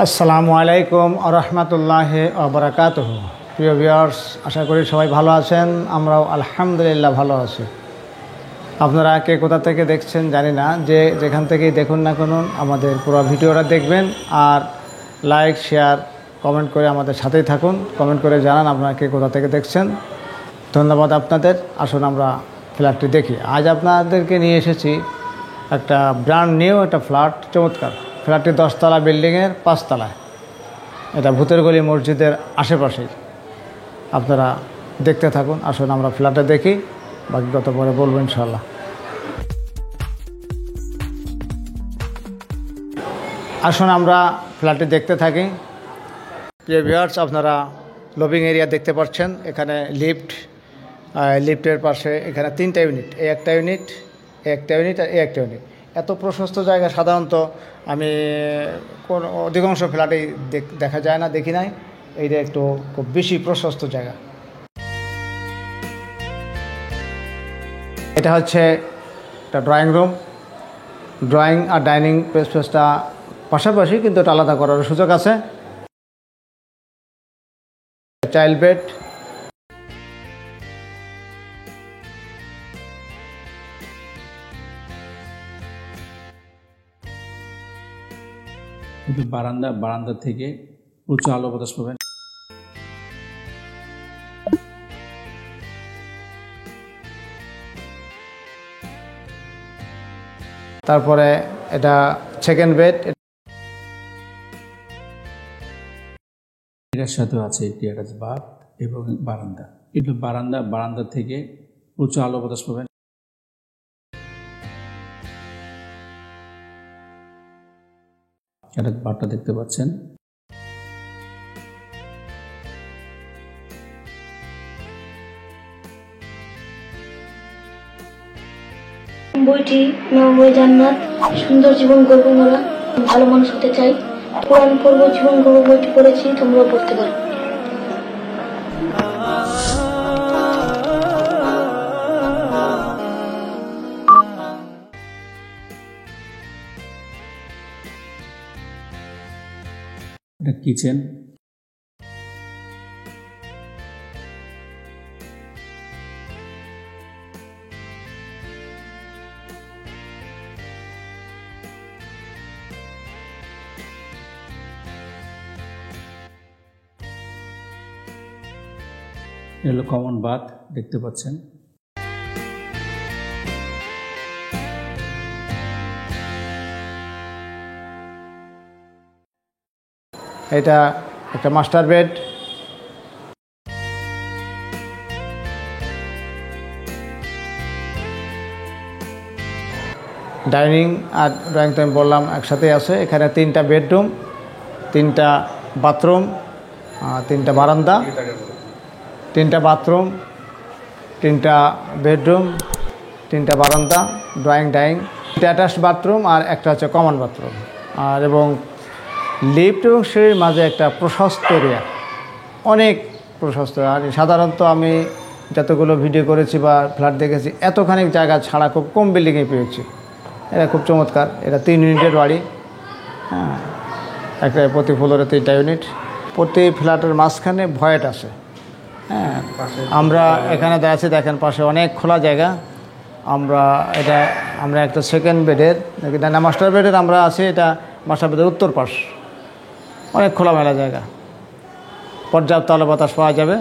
আসসালামু আলাইকুম ওয়া রাহমাতুল্লাহি ওয়া বারাকাতুহু। প্রিয় ভিউয়ার্স, আশা করি সবাই ভালো আছেন। আমরাও আলহামদুলিল্লাহ ভালো আছি। আপনারা কে কোথা থেকে দেখছেন জানি না, যে যেখান থেকেই দেখুন না কেন আমাদের পুরো ভিডিওটা দেখবেন আর লাইক শেয়ার কমেন্ট করে আমাদের সাথেই থাকুন। কমেন্ট করে জানান আপনারা কে কোথা থেকে দেখছেন। ধন্যবাদ আপনাদের। আসুন আমরা ফ্ল্যাটটি দেখি। আজ আপনাদেরকে নিয়ে এসেছি একটা ব্র্যান্ড নিউ একটা ফ্ল্যাট, চমৎকার ফ্ল্যাটটি 10 তলা বিল্ডিংয়ের 5 তলায়। এটা ভূতেরগলি মসজিদের আশেপাশেই। আপনারা দেখতে থাকুন। আসুন আমরা ফ্ল্যাটে দেখি, বাকি কত পরে বলবো ইনশাল্লাহ। আসুন আমরা ফ্ল্যাটটি দেখতে থাকি। প্রিয় ভিউয়ার্স, আপনারা লবিং এরিয়া দেখতে পাচ্ছেন। এখানে লিফটের পাশে এখানে 3টা ইউনিট, একটা ইউনিট, একটা ইউনিট আর একটা ইউনিট। এত প্রশস্ত জায়গা সাধারণত আমি অধিকাংশ ফ্ল্যাটেই দেখা যায় না, দেখি নাই। এইটা একটু খুব বেশি প্রশস্ত জায়গা। এটা হচ্ছে একটা ড্রয়িং রুম। ড্রয়িং আর ডাইনিং স্পেসটা পাশাপাশি, কিন্তু এটা আলাদা করার সুযোগ আছে। চাইল্ড বেড, বারান্দা থেকে উঁচু আলো বাতাস পাবেন। তারপরে এটা সেকেন্ড বেড। এটার সাথে আছে একটি অ্যাটাচ বাথ এবং বারান্দা। এটা বারান্দা থেকে উঁচু আলো বাতাস পাবেন। অ্যাটাচ বাথটা দেখতে পাচ্ছেন। বইটি নববই জান্নাত, সুন্দর জীবন গড়বো মোরা, ভালো মানুষ হতে চাই, কোরআন পড়বো, জীবন গড়বো বইটি পড়েছি, তোমরাও পড়তে পারো। এটা কিচেন। এটা হলো কমন বাথ, দেখতে পাচ্ছেন। এটা একটা মাস্টার বেড। ডাইনিং আর ড্রয়িং তো আমি বললাম একসাথে আছে। এখানে 3টা বেডরুম, 3টা বাথরুম, 3টা বারান্দা, 3টা বাথরুম, 3টা বেডরুম, 3টা বারান্দা, ড্রয়িং ডাইনিং, অ্যাটাচ বাথরুম আর একটা হচ্ছে কমন বাথরুম। আর এবং লিফট এবং সিঁড়ির মাঝে একটা প্রশস্ত এরিয়া, অনেক প্রশস্ত। আর সাধারণত আমি যতগুলো ভিডিও করেছি বা ফ্ল্যাট দেখেছি, এতখানি জায়গা ছাড়া খুব কম বিল্ডিংয়ে পেয়েছি। এটা খুব চমৎকার। এটা 3 ইউনিটের বাড়ি। হ্যাঁ, একটা প্রতি ফ্লোরে 3টা ইউনিট। প্রতি ফ্ল্যাটের মাঝখানে ভয়েট আছে। হ্যাঁ, আমরা এখানে দাঁড়াচ্ছি, দেখেন পাশে অনেক খোলা জায়গা। আমরা একটা সেকেন্ড বেডের না মাস্টার বেডের আমরা আছি। এটা মাস্টার বেডের উত্তর পাশ, অনেক খোলামেলা জায়গা, পর্যাপ্ত আলো বাতাস পাওয়া যাবে।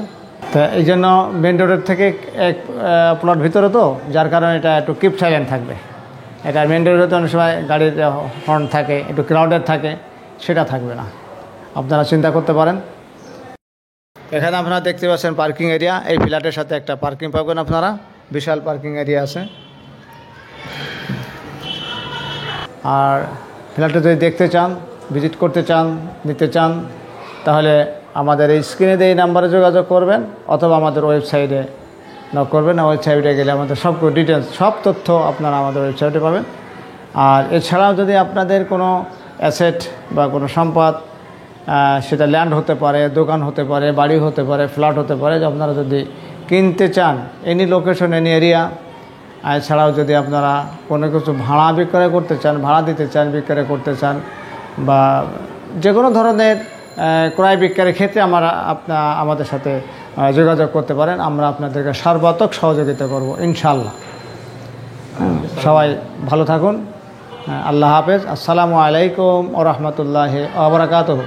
তা এই জন্য মেন রোডের থেকে এক প্লট ভিতরে, তো যার কারণে এটা একটু কিপ সাইলেন্ট থাকবে। এটা মেন রোডে তো অনেক সময় গাড়ির হর্ন থাকে, একটু ক্রাউডেড থাকে, সেটা থাকবে না। আপনারা চিন্তা করতে পারেন। এখানে আপনারা দেখতে পাচ্ছেন পার্কিং এরিয়া। এই ফ্ল্যাটের সাথে একটা পার্কিং পাবেন আপনারা, বিশাল পার্কিং এরিয়া আছে। আর ফ্ল্যাটে যদি দেখতে চান, ভিজিট করতে চান, নিতে চান, তাহলে আমাদের এই স্ক্রিনে দিয়ে এই নাম্বারে যোগাযোগ করবেন, অথবা আমাদের ওয়েবসাইটে নক করবেন। ওয়েবসাইটে গেলে আমাদের সব ডিটেলস, সব তথ্য আপনারা আমাদের ওয়েবসাইটে পাবেন। আর এছাড়াও যদি আপনাদের কোনো অ্যাসেট বা কোনো সম্পদ, সেটা ল্যান্ড হতে পারে, দোকান হতে পারে, বাড়ি হতে পারে, ফ্ল্যাট হতে পারে, আপনারা যদি কিনতে চান, এনি লোকেশন, এনি এরিয়া, এছাড়াও যদি আপনারা কোনো কিছু ভাড়া বিক্রয় করতে চান, ভাড়া দিতে চান, বিক্রয় করতে চান, বা যে কোনো ধরনের ক্রয় বিক্রয়ের ক্ষেত্রে আমাদের সাথে যোগাযোগ করতে পারেন। আমরা আপনাদেরকে সর্বাত্মক সহযোগিতা করব ইনশাআল্লাহ। সবাই ভালো থাকুন। আল্লাহ হাফেজ। আসসালামু আলাইকুম ওয়া রাহমাতুল্লাহি ওয়া বারাকাতুহু।